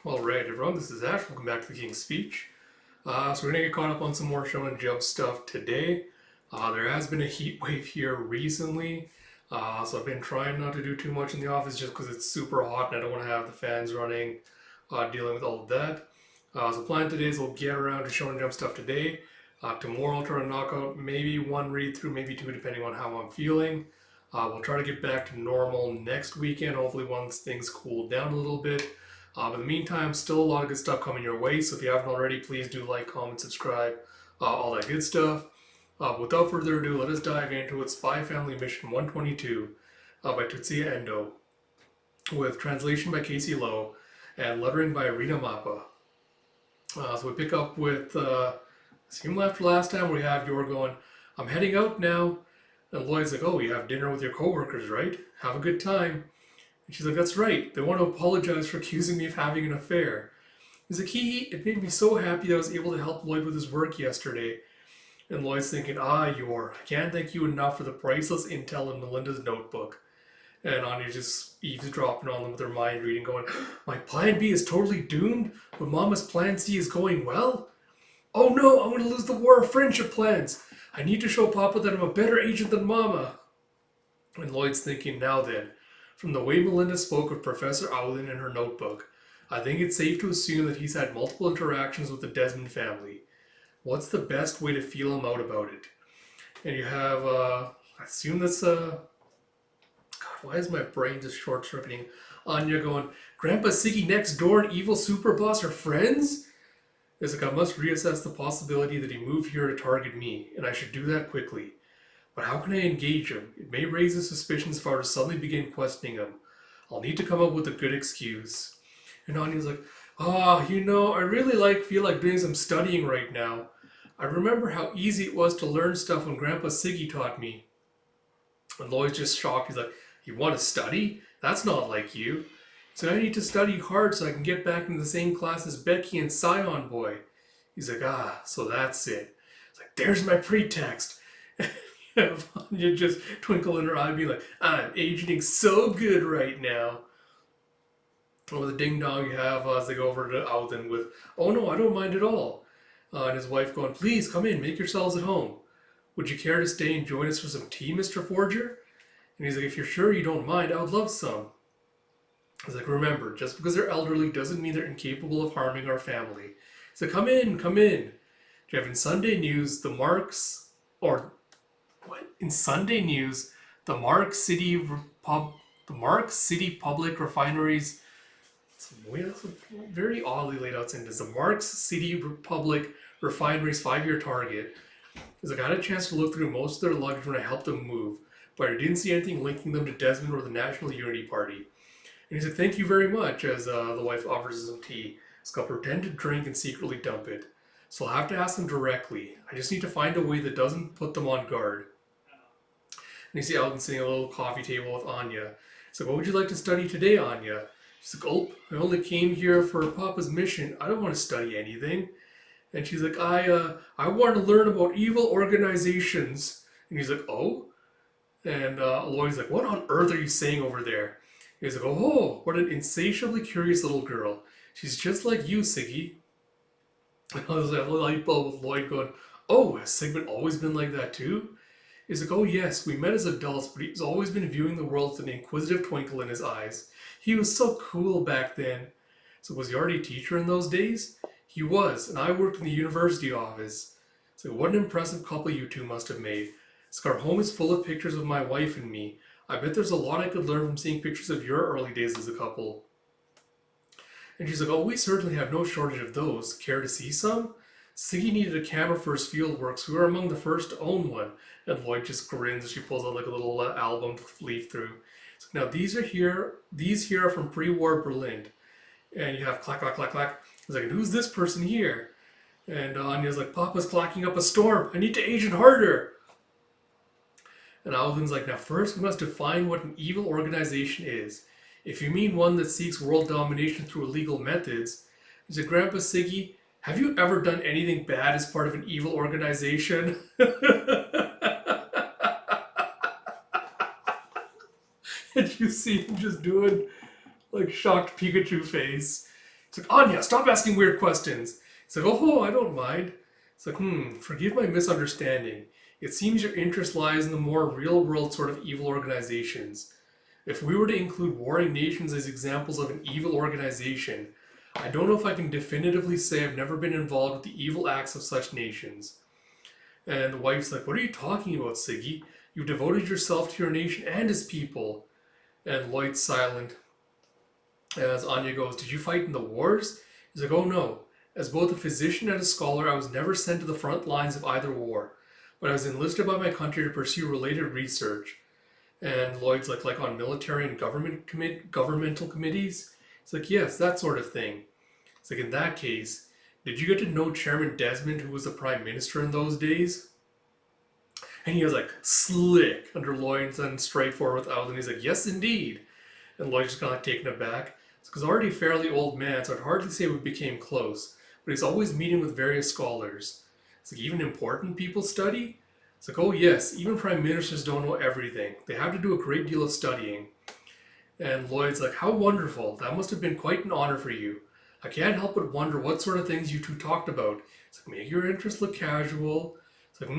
Alright, everyone, this is Ash. Welcome back to the King's Speech. So we're going to get caught up on some more Shonen Jump stuff today. There has been a heat wave here recently, so I've been trying not to do too much in the office just because it's super hot and I don't want to have the fans running, dealing with all of that. So the plan today is we'll get around to Shonen Jump stuff today. Tomorrow I'll try to knock out maybe one read through, maybe two, depending on how I'm feeling. We'll try to get back to normal next weekend, hopefully once things cool down a little bit. But in the meantime, still a lot of good stuff coming your way. So if you haven't already, please do like, comment, subscribe, all that good stuff. Without further ado, let us dive into it. Spy Family Mission 122 by Tutsuya Endo, with translation by Casey Lowe and lettering by Rita Mappa. So we pick up with same after last time where we have Yor going, "I'm heading out now." And Lloyd's like, "Oh, you have dinner with your coworkers, right? Have a good time." And she's like, "That's right. They want to apologize for accusing me of having an affair." He's like, it made me so happy that I was able to help Lloyd with his work yesterday." And Lloyd's thinking, Yor, I can't thank you enough for the priceless intel in Melinda's notebook. And Anya's just eavesdropping on them with her mind reading, going, "My plan B is totally doomed, but Mama's plan C is going well? Oh no, I'm going to lose the war of friendship plans. I need to show Papa that I'm a better agent than Mama." And Lloyd's thinking, now then, from the way Melinda spoke of Professor Owlin in her notebook, I think it's safe to assume that he's had multiple interactions with the Desmond family. What's the best way to feel him out about it? And you have, I assume that's, God, why is my brain just short-circuiting? Anya going, "Grandpa Siggy next door and evil super boss are friends?" It's like, I must reassess the possibility that he moved here to target me, and I should do that quickly. But how can I engage him? It may raise his suspicions if I were to suddenly begin questioning him. I'll need to come up with a good excuse. And Anya's like, I really feel like doing some studying right now. I remember how easy it was to learn stuff when Grandpa Siggy taught me. And Lloyd's just shocked. He's like, "You want to study? That's not like you." So I need to study hard so I can get back into the same class as Becky and Scion Boy. He's like, so that's it. It's like, there's my pretext. You just twinkle in her eye, be like, "I'm aging so good right now." With the ding dong you have as they go over to Alden with, "Oh no, I don't mind at all." And his wife going, "Please come in, make yourselves at home. Would you care to stay and join us for some tea, Mr. Forger?" And he's like, "If you're sure you don't mind, I would love some." He's like, "Remember, just because they're elderly doesn't mean they're incapable of harming our family." He's like, "Come in, come in." Jeff, in Sunday news, in Sunday news, the Mark City Public Refineries. That's a very oddly laid out sentence. The Marks City Public Refineries 5-year target. He's like, "I had a chance to look through most of their luggage when I helped them move, but I didn't see anything linking them to Desmond or the National Unity Party." And he's like, "Thank you very much," as the wife offers him some tea. He's got to pretend to drink and secretly dump it. So I'll have to ask them directly. I just need to find a way that doesn't put them on guard. And you see Alden sitting at a little coffee table with Anya. He's like, "What would you like to study today, Anya?" She's like, "Oh, I only came here for Papa's mission. I don't want to study anything." And she's like, I want to learn about evil organizations." And he's like, "Oh?" And Lloyd's like, "What on earth are you saying over there?" He's like, "Oh, what an insatiably curious little girl. She's just like you, Siggy." And I was like, a light bulb with Lloyd going, "Oh, has Sigmund always been like that too?" He's like, "Oh yes, we met as adults, but he's always been viewing the world with an inquisitive twinkle in his eyes. He was so cool back then." So was he already a teacher in those days? He was, and I worked in the university office. So what an impressive couple you two must have made. So our home is full of pictures of my wife and me. I bet there's a lot I could learn from seeing pictures of your early days as a couple. And she's like, "Oh, we certainly have no shortage of those. Care to see some?" Siggy needed a camera for his field work, so we were among the first to own one. And Lloyd just grins as she pulls out like a little album to leaf through. So now these here are from pre-war Berlin. And you have clack, clack, clack, clack. He's like, "Who's this person here?" And Anya's like, "Papa's clacking up a storm. I need to agent harder." And Alden's like, "Now first we must define what an evil organization is. If you mean one that seeks world domination through illegal methods." He's like, "Grandpa Siggy, have you ever done anything bad as part of an evil organization?" And you see him just doing like shocked Pikachu face. It's like, Anya, stop asking weird questions. It's like, oh, I don't mind. It's like, forgive my misunderstanding. It seems your interest lies in the more real world sort of evil organizations. If we were to include warring nations as examples of an evil organization, I don't know if I can definitively say I've never been involved with the evil acts of such nations. And the wife's like, what are you talking about, Siggy? You've devoted yourself to your nation and his people. And Loid's silent as Anya goes, did you fight in the wars? He's like, oh no. As both a physician and a scholar, I was never sent to the front lines of either war, but I was enlisted by my country to pursue related research. And Loid's like on military and governmental committees? It's like, yes, that sort of thing. It's like, in that case, did you get to know Chairman Desmond, who was the prime minister in those days? And he was like, slick under Loid's and straightforward with Alden. He's like, yes, indeed. And Loid's just kind of taken aback. It's because already a fairly old man, so I'd hardly say we became close. But he's always meeting with various scholars. It's like, even important people study? It's like, oh yes, even prime ministers don't know everything. They have to do a great deal of studying. And Loid's like, how wonderful. That must have been quite an honor for you. I can't help but wonder what sort of things you two talked about. It's like, make your interest look casual. It's like,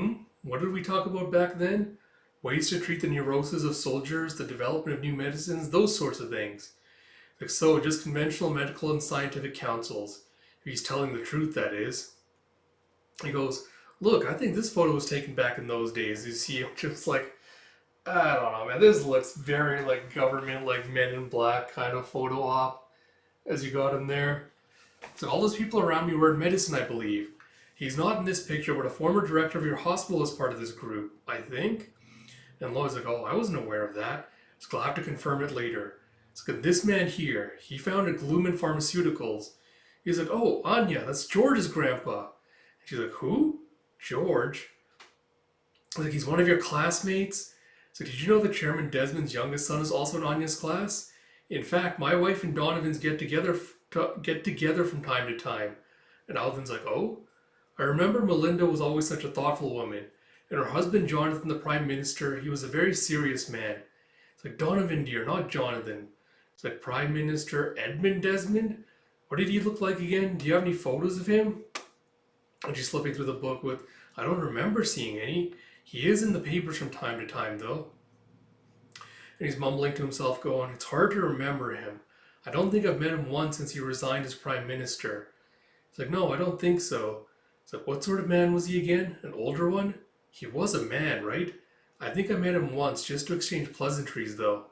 what did we talk about back then? Ways to treat the neuroses of soldiers, the development of new medicines, those sorts of things. Like, so, just conventional medical and scientific counsels. If he's telling the truth, that is. He goes, look, I think this photo was taken back in those days. You see him just like, I don't know, man. This looks very like government, like Men in Black kind of photo op as you got him there. So all those people around me were in medicine, I believe. He's not in this picture, but a former director of your hospital is part of this group, I think. And Loid's like, oh, I wasn't aware of that. So I'll have to confirm it later. It's like, this man here, he founded Glooman Pharmaceuticals. He's like, oh, Anya, that's George's grandpa. And she's like, who? George? Like, he's one of your classmates? So did you know that Chairman Desmond's youngest son is also in Anya's class? In fact, my wife and Donovan's get together from time to time. And Alden's like, oh? I remember Melinda was always such a thoughtful woman. And her husband, Jonathan, the Prime Minister, he was a very serious man. It's like, Donovan, dear, not Jonathan. It's like, Prime Minister Edmund Desmond? What did he look like again? Do you have any photos of him? And she's flipping through the book with, I don't remember seeing any. He is in the papers from time to time, though. And he's mumbling to himself, going, it's hard to remember him. I don't think I've met him once since he resigned as Prime Minister. It's like, no, I don't think so. It's like, what sort of man was he again? An older one? He was a man, right? I think I met him once just to exchange pleasantries, though.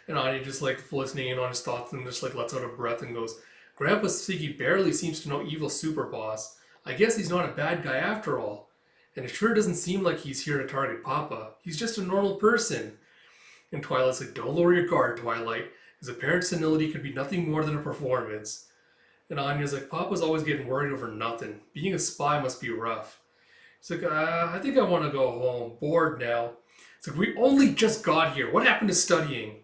And Anya just like listening in on his thoughts and just like lets out a breath and goes, Grandpa Siggy barely seems to know evil super boss. I guess he's not a bad guy after all. And it sure doesn't seem like he's here to target Papa. He's just a normal person. And Twilight's like, don't lower your guard, Twilight. His apparent senility could be nothing more than a performance. And Anya's like, Papa's always getting worried over nothing. Being a spy must be rough. He's like, I think I want to go home. Bored now. It's like, we only just got here. What happened to studying?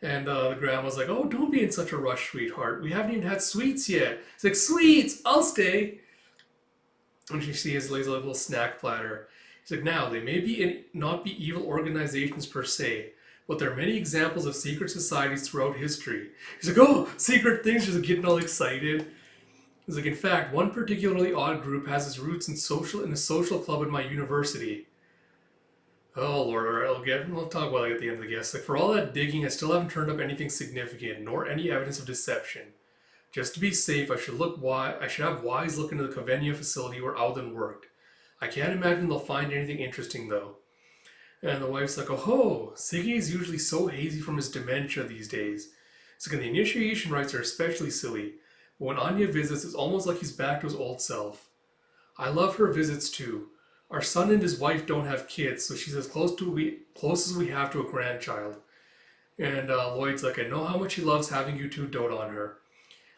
And the grandma's like, oh, don't be in such a rush, sweetheart. We haven't even had sweets yet. It's like, sweets! I'll stay! And she sees lays a little snack platter. He's like, now, they may not be evil organizations per se, but there are many examples of secret societies throughout history. He's like, oh, secret things, just like getting all excited. He's like, in fact, one particularly odd group has its roots in a social club at my university. Oh Lord, alright, we'll talk about it at the end of the guest. Like, for all that digging, I still haven't turned up anything significant, nor any evidence of deception. Just to be safe, I should have Wise look into the Covenia facility where Alden worked. I can't imagine they'll find anything interesting though. And the wife's like, oh ho, Siggy is usually so hazy from his dementia these days. So the initiation rites are especially silly. But when Anya visits, it's almost like he's back to his old self. I love her visits too. Our son and his wife don't have kids, so she's as close as we have to a grandchild. And Loid's like, I know how much he loves having you two dote on her.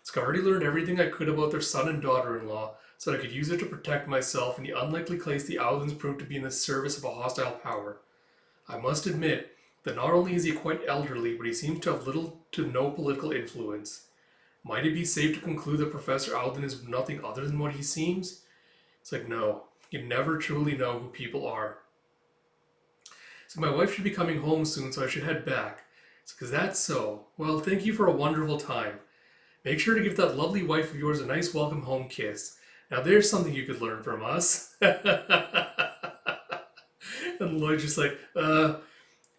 So I already learned everything I could about their son and daughter-in-law, so that I could use it to protect myself in the unlikely case the Aldens proved to be in the service of a hostile power. I must admit that not only is he quite elderly, but he seems to have little to no political influence. Might it be safe to conclude that Professor Alden is nothing other than what he seems? It's like, no. You never truly know who people are. So my wife should be coming home soon, so I should head back. Because that's so. Well, thank you for a wonderful time. Make sure to give that lovely wife of yours a nice welcome home kiss. Now there's something you could learn from us. And Lloyd's just like, and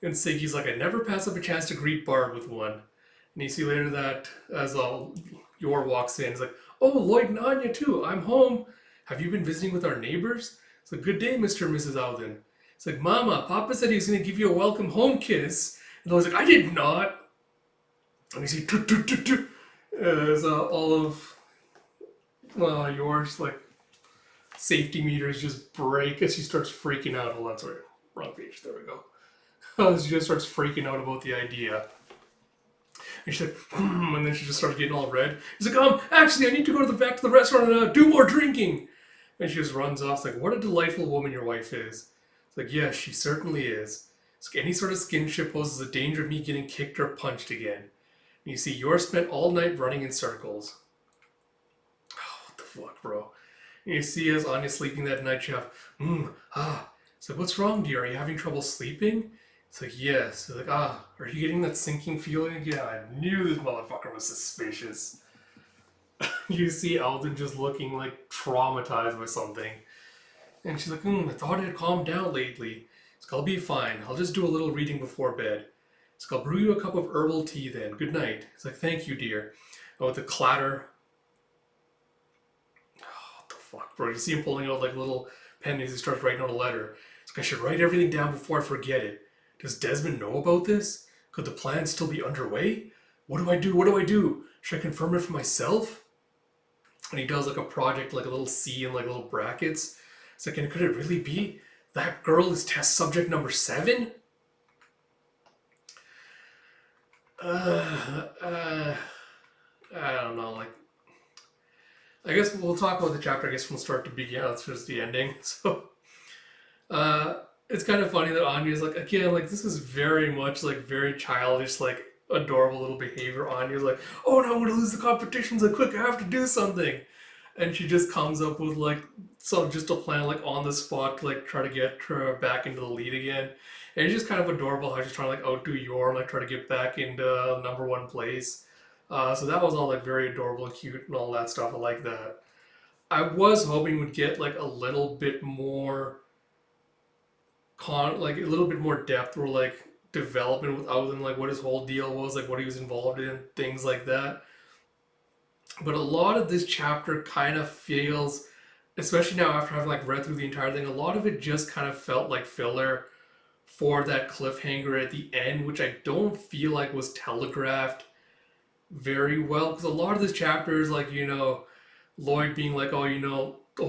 Siggy's like, I never pass up a chance to greet Barb with one. And you see later that as Yor walks in, he's like, oh, Lloyd and Anya too. I'm home. Have you been visiting with our neighbors? It's like, good day, Mr. and Mrs. Alden. It's like, Mama, Papa said he was going to give you a welcome home kiss. And Lloyd's like, I did not. And you see, as all of Yor's like safety meters just break as she starts freaking out. Hold on, sorry, wrong page. There we go. She just starts freaking out about the idea. And she's like, and then she just starts getting all red. She's like, actually, I need to go back to the restaurant and do more drinking. And she just runs off. It's like, what a delightful woman your wife is. It's like, yes, she certainly is. It's like, any sort of skinship poses a danger of me getting kicked or punched again. And you see, you're spent all night running in circles. Oh, what the fuck, bro? And you see, as Anya's sleeping that night, she have, It's like, what's wrong, dear? Are you having trouble sleeping? It's like, yes. It's like, are you getting that sinking feeling? Yeah, I knew this motherfucker was suspicious. You see Alden just looking like traumatized by something. And she's like, I thought it had calmed down lately. It's like, I'll be fine. I'll just do a little reading before bed. It's like, I'll brew you a cup of herbal tea then. Good night. It's like, thank you, dear. Oh, with the clatter. Oh, what the fuck, bro? You see him pulling out like little pen as he starts writing out a letter. It's like, I should write everything down before I forget it. Does Desmond know about this? Could the plan still be underway? What do I do? What do I do? Should I confirm it for myself? And he does like a project, like a little C and like little brackets. It's like, and could it really be that girl is test subject number 7? I don't know. Like, I guess we'll talk about the chapter. I guess from start to begin. That's just the ending. So, it's kind of funny that Anya's like, again, like this is very much like very childish, like adorable little behavior. Anya's like, oh no, I'm gonna lose the competitions. Like, quick, I have to do something. And she just comes up with like just a plan like on the spot to like try to get her back into the lead again. And it's just kind of adorable how she's trying to like outdo Yor and like try to get back into number 1 place. So that was all like very adorable and cute and all that stuff. I like that. I was hoping we'd get like a little bit more like a little bit more depth or like development with other than like what his whole deal was, like what he was involved in, things like that. But a lot of this chapter kind of feels, especially now after having like read through the entire thing, a lot of it just kind of felt like filler for that cliffhanger at the end, which I don't feel like was telegraphed very well. Because a lot of this chapter is like, Loid being like, oh,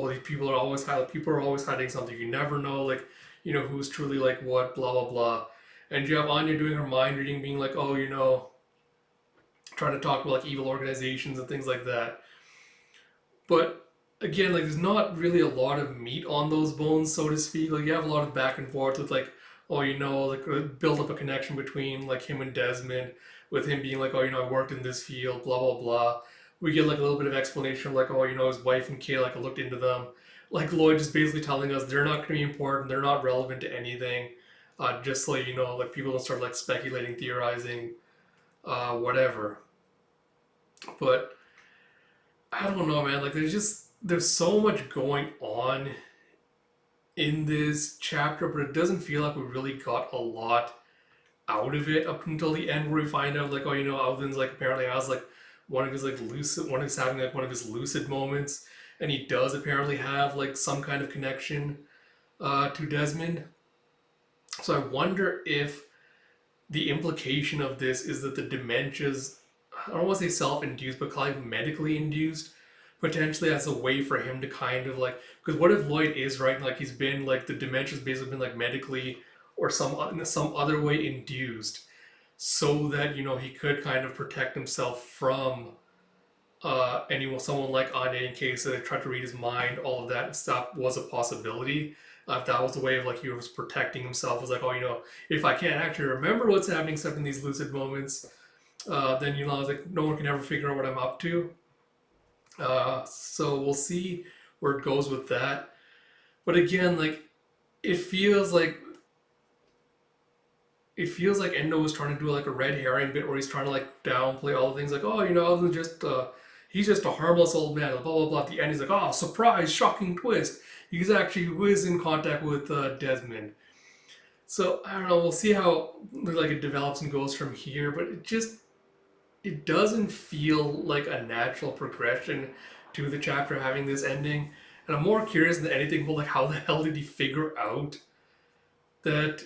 these people are always hiding something. You never know, like, who's truly like what, blah blah blah. And you have Anya doing her mind reading, being like, oh, trying to talk about like evil organizations and things like that. But again, like there's not really a lot of meat on those bones, so to speak. Like you have a lot of back and forth with like, oh, like build up a connection between like him and Desmond, with him being like, oh, I worked in this field, blah blah blah. We get like a little bit of explanation of like, oh, his wife and kid, like I looked into them. Like Loid just basically telling us they're not going to be important, they're not relevant to anything. Just so like people don't start like speculating, theorizing, whatever. But I don't know, man. Like there's so much going on in this chapter, but it doesn't feel like we really got a lot out of it up until the end, where we find out like, oh, Alden's like apparently has like one of his like lucid, one of his having like one of his lucid moments, and he does apparently have like some kind of connection to Desmond. So I wonder if the implication of this is that the dementia's, I don't want to say self-induced, but kind of medically induced, potentially as a way for him to kind of like, because what if Loid is right, like he's been like the dementia's basically been like medically or some other way induced, so that he could kind of protect himself from someone like Anya in case they tried to read his mind. All of that stuff was a possibility. If that was the way of like he was protecting himself, was like, oh, if I can't actually remember what's happening except in these lucid moments, then I was like, no one can ever figure out what I'm up to. So we'll see where it goes with that. But again, like it feels like it feels like Endo was trying to do like a red herring bit where he's trying to like downplay all the things like, oh, Alden just he's just a harmless old man, blah blah blah. At the end, he's like, oh, surprise, shocking twist. He's actually who is in contact with Desmond. So I don't know. We'll see how like it develops and goes from here. But it doesn't feel like a natural progression to the chapter having this ending. And I'm more curious than anything about like how the hell did he figure out that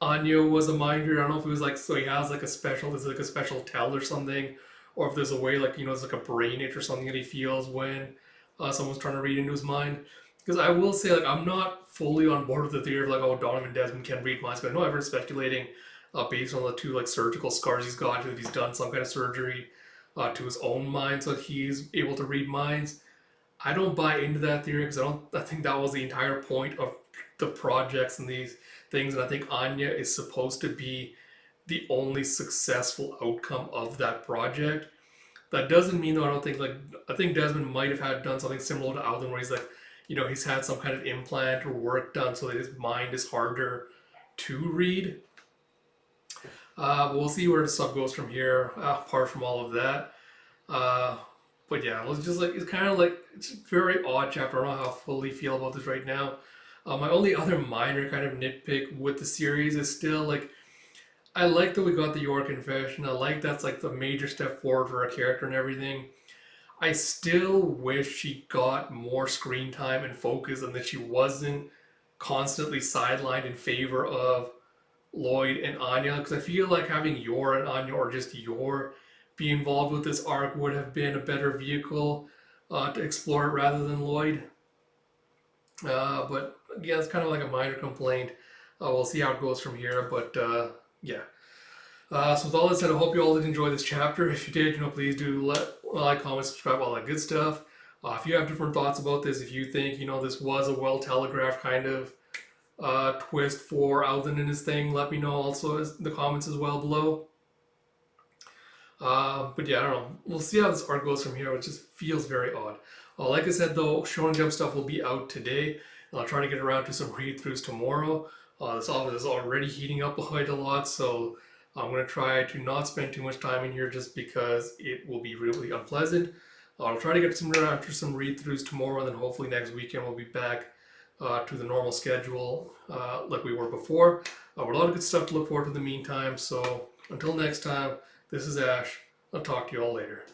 Anya was a mind reader? I don't know if it was like so he has like a special there's like a special tell or something, or if there's a way like there's like a brain itch or something that he feels when someone's trying to read into his mind. Because I will say like I'm not fully on board with the theory of like oh Donovan Desmond can read minds, but I know everyone's speculating based on the two like surgical scars he's got that he's done some kind of surgery to his own mind so that he's able to read minds. I don't buy into that theory because I think that was the entire point of the projects and these things, and I think Anya is supposed to be the only successful outcome of that project. That doesn't mean though I don't think like I think Desmond might have had done something similar to Alden where he's like, he's had some kind of implant or work done so that his mind is harder to read. But we'll see where the stuff goes from here. Apart from all of that, uh, but yeah, it's just like it's kind of like it's a very odd chapter. I don't know how I fully feel about this right now. My only other minor kind of nitpick with the series is still like I like that we got the York confession. I like that's like the major step forward for a character and everything. I still wish she got more screen time and focus and that she wasn't constantly sidelined in favor of Loid and Anya. Because I feel like having Yor and Anya or just Yor be involved with this arc would have been a better vehicle to explore it rather than Loid. But yeah, it's kind of like a minor complaint. We'll see how it goes from here. But yeah. So with all that said, I hope you all did enjoy this chapter. If you did, please do like, comment, subscribe, all that good stuff. If you have different thoughts about this, if you think, this was a well telegraphed kind of twist for Alden and his thing, let me know also in the comments as well below. But yeah, I don't know. We'll see how this arc goes from here. It just feels very odd. Like I said though, Shonen Jump stuff will be out today, and I'll try to get around to some read-throughs tomorrow. This office is already heating up quite a lot, so I'm going to try to not spend too much time in here just because it will be really unpleasant. I'll try to get some around to some read-throughs tomorrow, and then hopefully next weekend we'll be back to the normal schedule like we were before. But a lot of good stuff to look forward to in the meantime, so until next time, this is Ash. I'll talk to you all later.